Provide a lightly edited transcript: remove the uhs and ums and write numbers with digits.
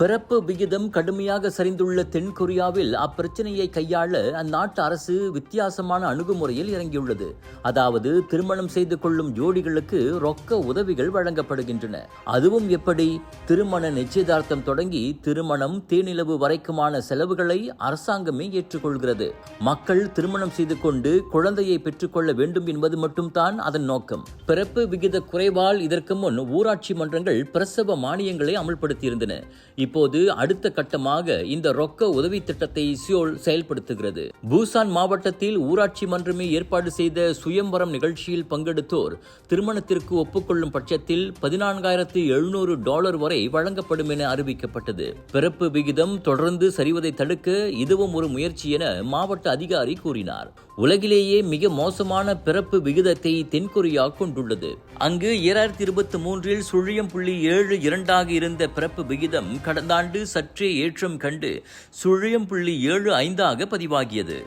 பிறப்பு விகிதம் கடுமையாக சரிந்துள்ள தென்கொரியாவில் அப்பிரச்சனையை கையாள அந்நாட்டு அரசு வித்தியாசமான அணுகுமுறையில் இறங்கியுள்ளது. அதாவது திருமணம் செய்து கொள்ளும் ஜோடிகளுக்கு ரொக்க உதவிகள் வழங்கப்படுகின்றன. அதுவும் எப்படி? திருமண நிச்சயதார்த்தம் தொடங்கி திருமணம் தேனிலவு வரைக்குமான செலவுகளை அரசாங்கமே ஏற்றுக்கொள்கிறது. மக்கள் திருமணம் செய்து கொண்டு குழந்தையை பெற்றுக்கொள்ள வேண்டும் என்பது மட்டும்தான் அதன் நோக்கம். பிறப்பு விகித குறைவால் இதற்கு முன் ஊராட்சி மன்றங்கள் பிரசவ மானியங்களை அமல்படுத்தியிருந்தன. இப்போது அடுத்த கட்டமாக இந்த ரொக்க உதவி திட்டத்தை சியோல் செயல்படுத்துகிறது. பூசான் மாவட்டத்தில் ஊராட்சி மன்றமே ஏற்பாடு செய்த சுயம்பரம் நிகழ்ச்சியில் பங்கெடுத்தோர் திருமணத்திற்கு ஒப்புக்கொள்ளும் பட்சத்தில் $14,700 வரை வழங்கப்படும் என அறிவிக்கப்பட்டது. பிறப்பு விகிதம் தொடர்ந்து சரிவதை தடுக்க இதுவும் ஒரு முயற்சி என மாவட்ட அதிகாரி கூறினார். உலகிலேயே மிக மோசமான பிறப்பு விகிதத்தை தென்கொரியா கொண்டுள்ளது. அங்கு 2023 0.72 இருந்த பிறப்பு விகிதம் கடந்த ஆண்டு சற்றே ஏற்றம் கண்டு 0.75 பதிவாகியது.